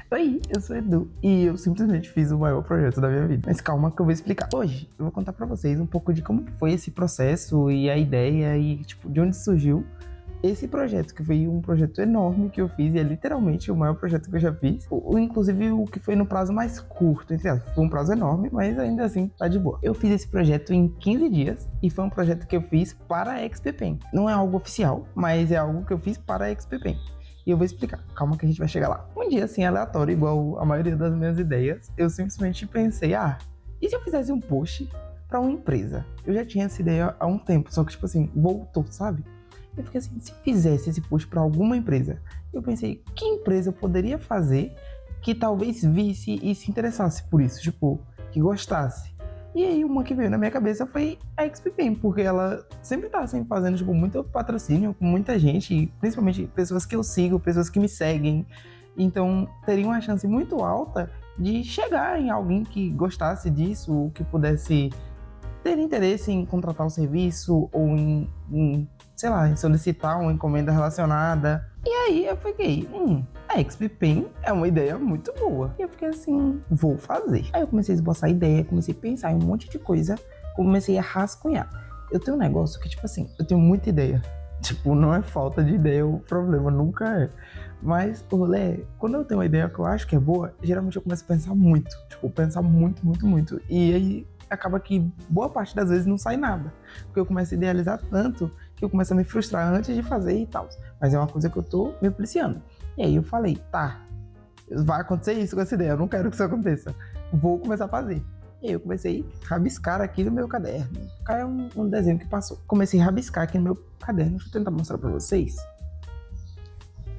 Oi, eu sou Edu e eu simplesmente fiz o maior projeto da minha vida. Mas calma que eu vou explicar. Hoje eu vou contar pra vocês um pouco de como foi esse processo e a ideia e, tipo, de onde surgiu esse projeto, que foi um projeto enorme que eu fiz e é literalmente o maior projeto que eu já fiz. Inclusive o que foi no prazo mais curto, entre aspas. Foi um prazo enorme, mas ainda assim tá de boa. Eu fiz esse projeto em 15 dias e foi um projeto que eu fiz para a XPPen. Não é algo oficial, mas é algo que eu fiz para a XPPen. E eu vou explicar, calma que a gente vai chegar lá. Um dia assim, aleatório, igual a maioria das minhas ideias, eu simplesmente pensei, e se eu fizesse um post pra uma empresa? Eu já tinha essa ideia há um tempo, só que tipo assim, voltou, sabe? Eu fiquei assim, se fizesse esse post pra alguma empresa, eu pensei, que empresa eu poderia fazer que talvez visse e se interessasse por isso, tipo, que gostasse? E aí uma que veio na minha cabeça foi a XPPen, porque ela sempre tá assim, fazendo tipo, muito patrocínio com muita gente, principalmente pessoas que eu sigo, pessoas que me seguem. Então teria uma chance muito alta de chegar em alguém que gostasse disso, ou que pudesse ter interesse em contratar o serviço, ou sei lá, em solicitar uma encomenda relacionada. E aí eu fiquei, a XPPen é uma ideia muito boa. E eu fiquei assim, vou fazer. Aí eu comecei a esboçar a ideia, comecei a pensar em um monte de coisa, comecei a rascunhar. Eu tenho um negócio que, tipo assim, eu tenho muita ideia. Tipo, não é falta de ideia o problema, nunca é. Mas o rolê é, quando eu tenho uma ideia que eu acho que é boa, geralmente eu começo a pensar muito. Tipo, pensar muito, muito, muito. E aí acaba que boa parte das vezes não sai nada. Porque eu começo a idealizar tanto que eu começo a me frustrar antes de fazer e tal. Mas é uma coisa que eu tô me policiando. E aí eu falei, vai acontecer isso com essa ideia, eu não quero que isso aconteça. Vou começar a fazer. E aí eu comecei a rabiscar aqui no meu caderno. É um desenho que passou. Comecei a rabiscar aqui no meu caderno. Deixa eu tentar mostrar pra vocês.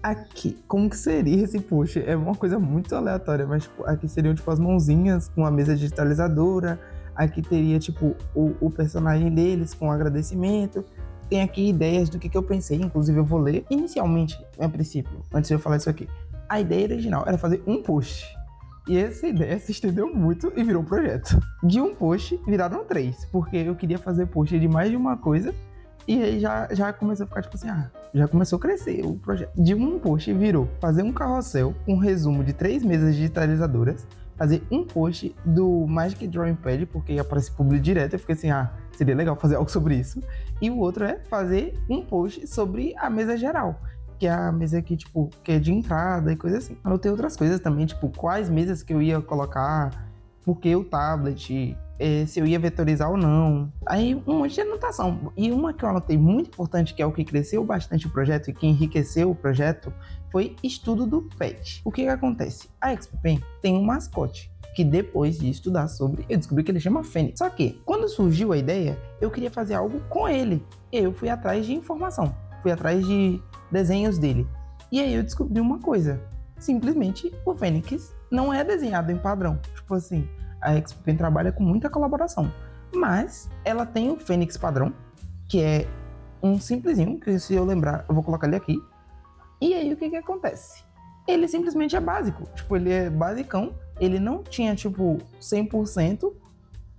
Aqui, como que seria esse post? É uma coisa muito aleatória, mas tipo, aqui seriam tipo as mãozinhas com a mesa digitalizadora. Aqui teria tipo o personagem deles com agradecimento. Tem aqui ideias do que eu pensei, inclusive eu vou ler. Inicialmente, a princípio, antes de eu falar isso aqui, a ideia original era fazer um post. E essa ideia se estendeu muito e virou um projeto. De um post, viraram 3, porque eu queria fazer post de mais de uma coisa. E aí já começou a ficar tipo assim, já começou a crescer o projeto. De um post virou fazer um carrossel com um resumo de 3 mesas digitalizadoras, fazer um post do Magic Drawing Pad, porque aparece publi direto, eu fiquei assim, seria legal fazer algo sobre isso. E o outro é fazer um post sobre a mesa geral, que é a mesa que, tipo, que é de entrada e coisa assim. Anotei outras coisas também, tipo, quais mesas que eu ia colocar, por que o tablet, se eu ia vetorizar ou não. Aí um monte de anotação. E uma que eu anotei muito importante, que é o que cresceu bastante o projeto e que enriqueceu o projeto, foi estudo do pet. O que acontece? A XPPen tem um mascote, que depois de estudar sobre, eu descobri que ele chama Fênix. Só que, quando surgiu a ideia, eu queria fazer algo com ele. E eu fui atrás de informação, fui atrás de desenhos dele. E aí eu descobri uma coisa. Simplesmente, o Fênix não é desenhado em padrão. Tipo assim, a XPPen trabalha com muita colaboração. Mas ela tem o Fênix padrão, que é um simplesinho, que se eu lembrar, eu vou colocar ele aqui. E aí o que acontece? Ele simplesmente é básico. Tipo, ele é basicão. Ele não tinha, tipo, 100%.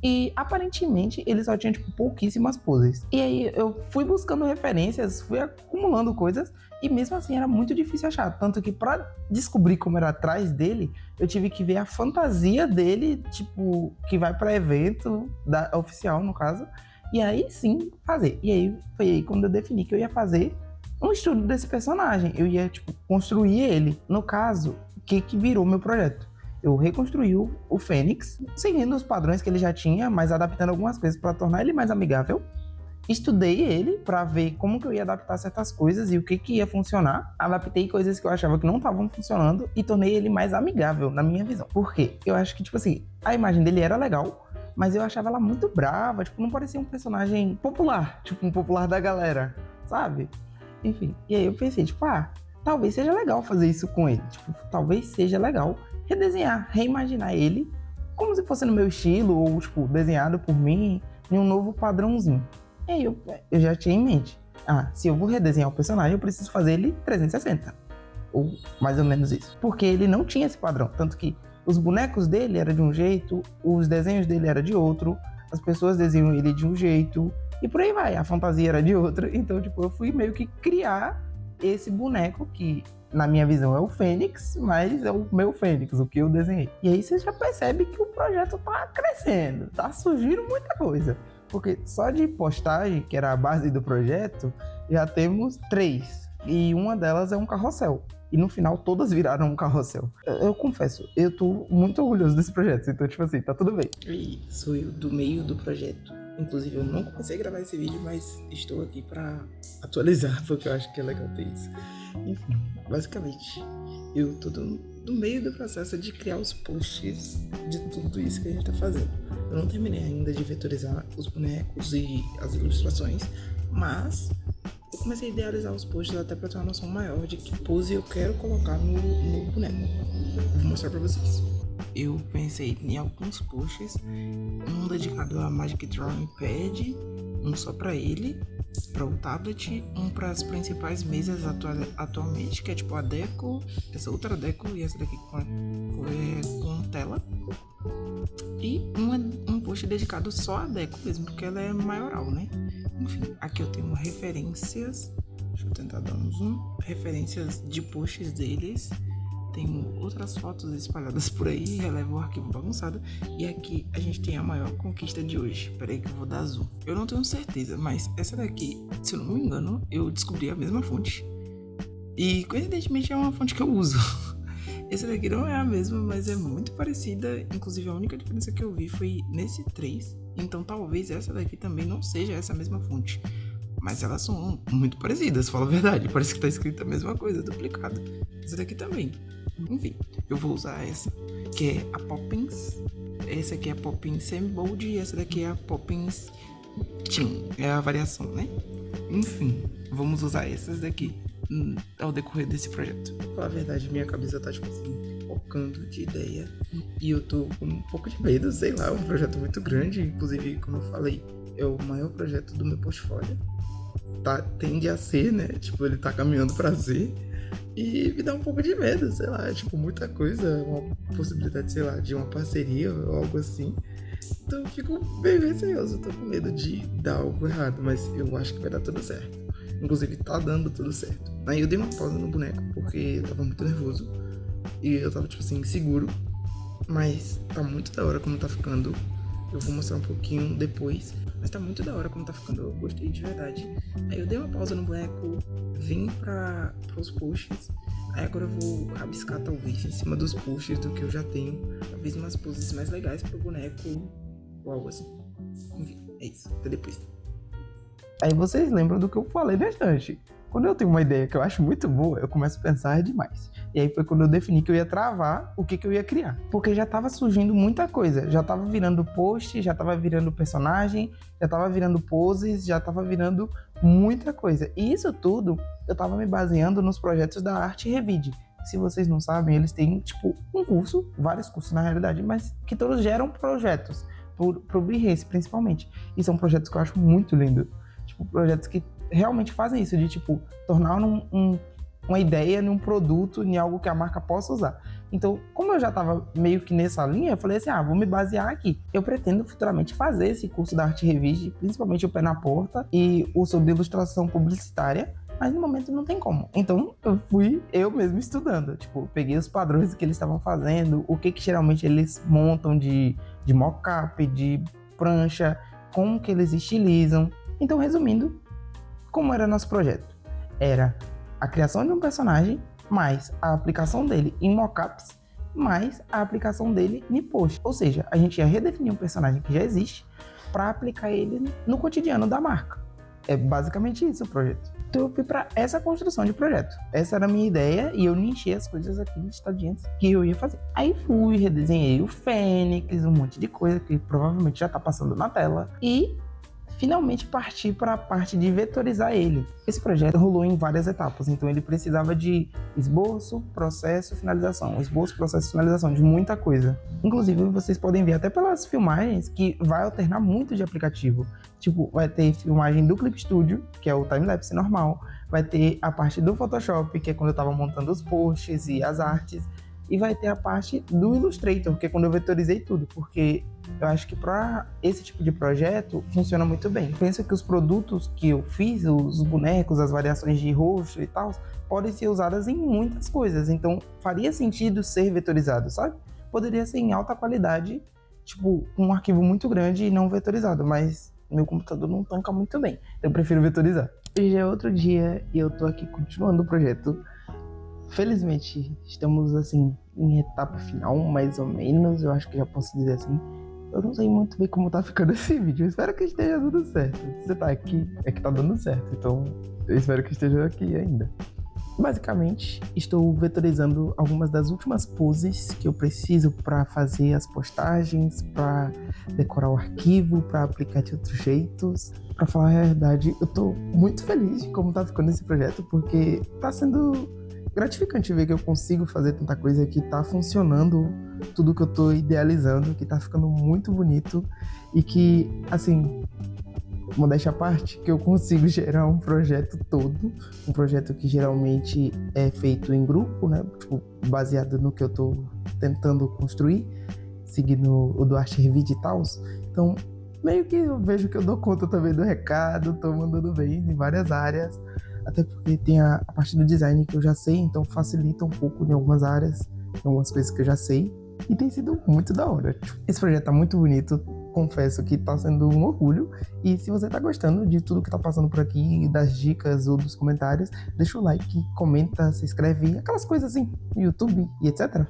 E aparentemente ele só tinha, tipo, pouquíssimas poses. E aí eu fui buscando referências, fui acumulando coisas. E mesmo assim era muito difícil achar. Tanto que pra descobrir como era atrás dele, eu tive que ver a fantasia dele, tipo, que vai pra evento oficial, no caso. E aí sim fazer. E aí foi aí quando eu defini que eu ia fazer um estudo desse personagem. Eu ia, tipo, construir ele. No caso, o que virou meu projeto? Eu reconstruí o Fênix, seguindo os padrões que ele já tinha, mas adaptando algumas coisas para tornar ele mais amigável. Estudei ele para ver como que eu ia adaptar certas coisas e o que ia funcionar. Adaptei coisas que eu achava que não estavam funcionando e tornei ele mais amigável, na minha visão. Por quê? Eu acho que, tipo assim, a imagem dele era legal, mas eu achava ela muito brava, tipo, não parecia um personagem popular, tipo, um popular da galera, sabe? Enfim, e aí eu pensei, tipo, talvez seja legal fazer isso com ele. Tipo, talvez seja legal redesenhar, reimaginar ele como se fosse no meu estilo ou, tipo, desenhado por mim em um novo padrãozinho. E aí eu já tinha em mente, se eu vou redesenhar o personagem, eu preciso fazer ele 360. Ou mais ou menos isso. Porque ele não tinha esse padrão. Tanto que os bonecos dele eram de um jeito, os desenhos dele eram de outro, as pessoas desenham ele de um jeito, e por aí vai. A fantasia era de outro. Então, tipo, eu fui meio que criar esse boneco que na minha visão, é o Fênix, mas é o meu Fênix, o que eu desenhei. E aí você já percebe que o projeto tá crescendo, tá surgindo muita coisa. Porque só de postagem, que era a base do projeto, já temos 3. E uma delas é um carrossel. E no final todas viraram um carrossel. Eu confesso, eu tô muito orgulhoso desse projeto. Então, tipo assim, tá tudo bem. E sou eu do meio do projeto. Inclusive, eu não comecei a gravar esse vídeo, mas estou aqui pra atualizar, porque eu acho que é legal ter isso. Enfim, basicamente, eu tô do meio do processo de criar os posts de tudo isso que a gente tá fazendo. Eu não terminei ainda de vetorizar os bonecos e as ilustrações, mas eu comecei a idealizar os posts até pra ter uma noção maior de que pose eu quero colocar no boneco. Vou mostrar pra vocês. Eu pensei em alguns posts, um dedicado a Magic Drawing Pad, um só pra ele, para o tablet, um para as principais mesas atualmente, que é tipo a Deco, essa outra Deco e essa daqui com tela, e um post dedicado só à Deco mesmo, porque ela é maioral, né? Enfim, aqui eu tenho referências, deixa eu tentar dar um zoom, referências de posts deles. Tenho outras fotos espalhadas por aí, relevo o arquivo bagunçado. E aqui a gente tem a maior conquista de hoje. Peraí que eu vou dar zoom. Eu não tenho certeza, mas essa daqui, se eu não me engano, eu descobri a mesma fonte. E coincidentemente é uma fonte que eu uso. Essa daqui não é a mesma, mas é muito parecida. Inclusive a única diferença que eu vi foi nesse 3. Então talvez essa daqui também não seja essa mesma fonte. Mas elas são muito parecidas, falo a verdade. Parece que tá escrito a mesma coisa, duplicado. Essa daqui também. Enfim, eu vou usar essa, que é a Poppins. Essa aqui é a Poppins Semi-Bold e essa daqui é a Poppins Team. É a variação, né? Enfim, vamos usar essas daqui ao decorrer desse projeto. Pra falar a verdade, minha cabeça tá, tipo assim, focando de ideia. E eu tô com um pouco de medo, sei lá, é um projeto muito grande. Inclusive, como eu falei, é o maior projeto do meu portfólio. Tende a ser, né? Tipo, ele tá caminhando pra ser. E me dá um pouco de medo, sei lá, tipo, muita coisa, uma possibilidade, sei lá, de uma parceria ou algo assim. Então eu fico bem receoso, tô com medo de dar algo errado, mas eu acho que vai dar tudo certo. Inclusive tá dando tudo certo. Aí eu dei uma pausa no boneco porque eu tava muito nervoso e eu tava, tipo assim, inseguro, mas tá muito da hora como tá ficando. Eu vou mostrar um pouquinho depois, mas tá muito da hora como tá ficando, eu gostei de verdade. Aí eu dei uma pausa no boneco, vim para os posts, aí agora eu vou rabiscar talvez em cima dos posts do que eu já tenho, talvez umas poses mais legais pro boneco ou algo assim. Enfim, é isso, até depois. Aí vocês lembram do que eu falei na estante. Quando eu tenho uma ideia que eu acho muito boa, eu começo a pensar demais. E aí foi quando eu defini que eu ia travar o que eu ia criar. Porque já tava surgindo muita coisa. Já tava virando post, já tava virando personagem, já tava virando poses, já tava virando muita coisa. E isso tudo eu tava me baseando nos projetos da Arte Revide. Se vocês não sabem, eles têm, tipo, um curso, vários cursos na realidade, mas que todos geram projetos, pro Behance principalmente. E são projetos que eu acho muito lindo. Tipo, projetos que realmente fazem isso, de, tipo, tornar uma ideia num produto, em algo que a marca possa usar. Então, como eu já estava meio que nessa linha, eu falei assim, vou me basear aqui. Eu pretendo futuramente fazer esse curso da Arte Revide, principalmente o Pé na Porta e o sobre ilustração publicitária, mas no momento não tem como. Então, eu fui eu mesmo estudando. Tipo, peguei os padrões que eles estavam fazendo, o que geralmente eles montam de mockup, de prancha, como que eles estilizam. Então, resumindo, como era nosso projeto? Era a criação de um personagem, mais a aplicação dele em mockups, mais a aplicação dele em post. Ou seja, a gente ia redefinir um personagem que já existe para aplicar ele no cotidiano da marca. É basicamente isso o projeto. Então eu fui para essa construção de projeto. Essa era a minha ideia e eu nichei as coisas aqui listadinhas que eu ia fazer. Aí fui, redesenhei o Fênix, um monte de coisa que provavelmente já tá passando na tela. E finalmente partir para a parte de vetorizar ele. Esse projeto rolou em várias etapas, então ele precisava de esboço, processo, finalização. Esboço, processo, finalização, de muita coisa. Inclusive, vocês podem ver até pelas filmagens que vai alternar muito de aplicativo. Tipo, vai ter filmagem do Clip Studio, que é o timelapse normal, vai ter a parte do Photoshop, que é quando eu estava montando os posts e as artes, e vai ter a parte do Illustrator, que é quando eu vetorizei tudo, porque Eu acho que para esse tipo de projeto funciona muito bem. Penso que os produtos que eu fiz, os bonecos, as variações de rosto e tal, podem ser usadas em muitas coisas. Então faria sentido ser vetorizado, sabe? Poderia ser em alta qualidade, tipo, um arquivo muito grande e não vetorizado, mas meu computador não tanca muito bem. Então eu prefiro vetorizar. Hoje é outro dia e eu tô aqui continuando o projeto. Felizmente, estamos assim em etapa final, mais ou menos, eu acho que já posso dizer assim. Eu não sei muito bem como tá ficando esse vídeo, eu espero que esteja dando certo. Se você tá aqui, é que tá dando certo, então eu espero que esteja aqui ainda. Basicamente, estou vetorizando algumas das últimas poses que eu preciso para fazer as postagens, para decorar o arquivo, para aplicar de outros jeitos. Para falar a verdade, eu tô muito feliz de como tá ficando esse projeto, porque tá sendo gratificante ver que eu consigo fazer tanta coisa, que tá funcionando tudo que eu tô idealizando, que tá ficando muito bonito e que, assim, modéstia à parte, que eu consigo gerar um projeto todo, um projeto que geralmente é feito em grupo, né? Tipo, baseado no que eu tô tentando construir, seguindo o do Arte Revide e tal. Então, meio que eu vejo que eu dou conta também do recado, tô mandando bem em várias áreas, até porque tem a parte do design que eu já sei, então facilita um pouco em algumas áreas, em algumas coisas que eu já sei, e tem sido muito da hora. Esse projeto tá muito bonito, confesso que tá sendo um orgulho, e se você tá gostando de tudo que tá passando por aqui, das dicas ou dos comentários, deixa o like, comenta, se inscreve, aquelas coisas assim, no YouTube e etc.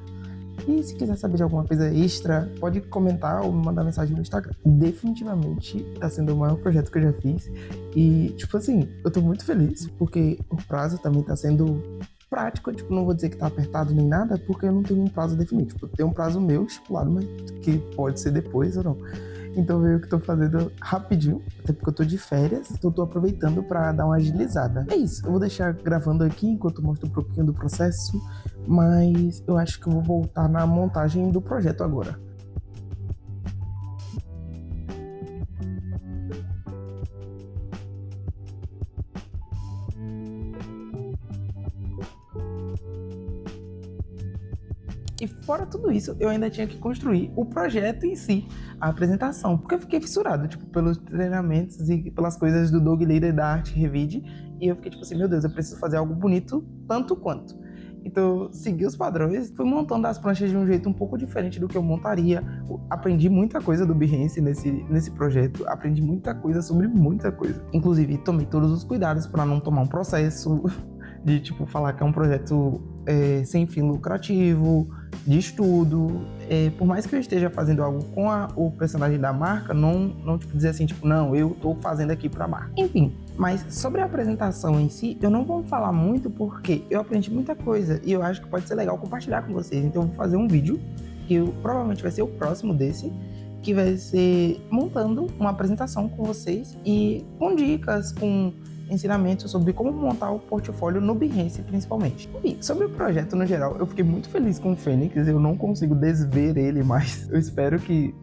E se quiser saber de alguma coisa extra, pode comentar ou me mandar mensagem no Instagram. Definitivamente tá sendo o maior projeto que eu já fiz. E, tipo assim, eu tô muito feliz, porque o prazo também tá sendo prático. Tipo, não vou dizer que tá apertado nem nada, porque eu não tenho um prazo definido. Tipo, tem um prazo meu estipulado, mas que pode ser depois ou não. Então eu que tô fazendo rapidinho, até porque eu tô de férias, então eu tô aproveitando pra dar uma agilizada. É isso, eu vou deixar gravando aqui enquanto eu mostro um pouquinho do processo, mas eu acho que eu vou voltar na montagem do projeto agora. E fora tudo isso, eu ainda tinha que construir o projeto em si, a apresentação, porque eu fiquei fissurado, tipo, pelos treinamentos e pelas coisas do Doug Leader da Arte Revide, e eu fiquei tipo assim, meu Deus, eu preciso fazer algo bonito tanto quanto. Então, segui os padrões, fui montando as pranchas de um jeito um pouco diferente do que eu montaria. Aprendi muita coisa do Behance nesse projeto, aprendi muita coisa sobre muita coisa. Inclusive, tomei todos os cuidados para não tomar um processo de, tipo, falar que é um projeto sem fim lucrativo, de estudo. Por mais que eu esteja fazendo algo com o personagem da marca, não tipo, dizer assim, tipo, não, eu tô fazendo aqui pra marca. Enfim, mas sobre a apresentação em si, eu não vou falar muito porque eu aprendi muita coisa e eu acho que pode ser legal compartilhar com vocês. Então eu vou fazer um vídeo, que provavelmente vai ser o próximo desse, que vai ser montando uma apresentação com vocês e com dicas, com ensinamentos sobre como montar o portfólio no Behance, principalmente. Enfim, sobre o projeto no geral, eu fiquei muito feliz com o Fênix, eu não consigo desver ele, mas eu espero que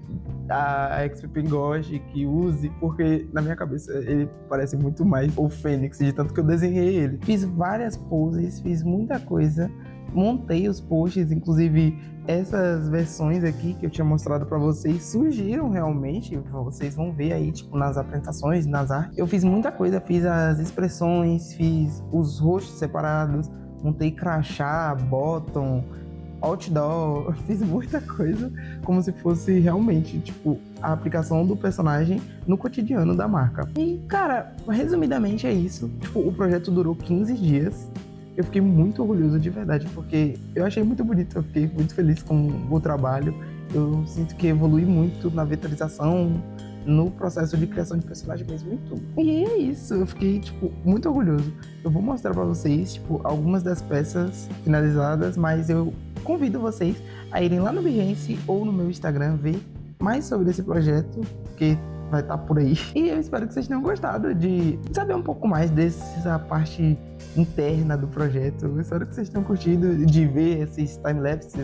a XP goste, que use, porque na minha cabeça ele parece muito mais o Fênix, de tanto que eu desenhei ele. Fiz várias poses, fiz muita coisa, montei os posts, inclusive essas versões aqui que eu tinha mostrado pra vocês surgiram realmente, vocês vão ver aí, tipo, nas apresentações, nas artes. Eu fiz muita coisa, fiz as expressões, fiz os rostos separados, montei crachá, bottom, outdoor, fiz muita coisa como se fosse realmente, tipo, a aplicação do personagem no cotidiano da marca. E, cara, resumidamente é isso. Tipo, o projeto durou 15 dias. Eu fiquei muito orgulhoso de verdade, porque eu achei muito bonito, eu fiquei muito feliz com o trabalho. Eu sinto que evolui muito na vetorização, no processo de criação de personagem mesmo e tudo. E é isso, eu fiquei, tipo, muito orgulhoso. Eu vou mostrar pra vocês, tipo, algumas das peças finalizadas, mas eu convido vocês a irem lá no Behance ou no meu Instagram ver mais sobre esse projeto, porque vai estar por aí. E eu espero que vocês tenham gostado de saber um pouco mais dessa parte interna do projeto. Eu espero que vocês tenham curtido de ver esses time-lapses,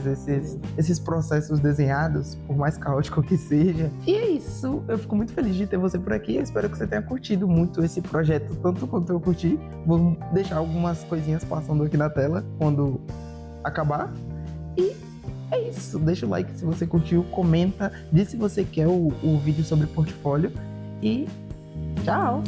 esses processos desenhados, por mais caótico que seja. E é isso, eu fico muito feliz de ter você por aqui. Eu espero que você tenha curtido muito esse projeto, tanto quanto eu curti. Vou deixar algumas coisinhas passando aqui na tela quando acabar. E é isso. Deixa o like se você curtiu, comenta, diz se você quer o vídeo sobre portfólio e tchau!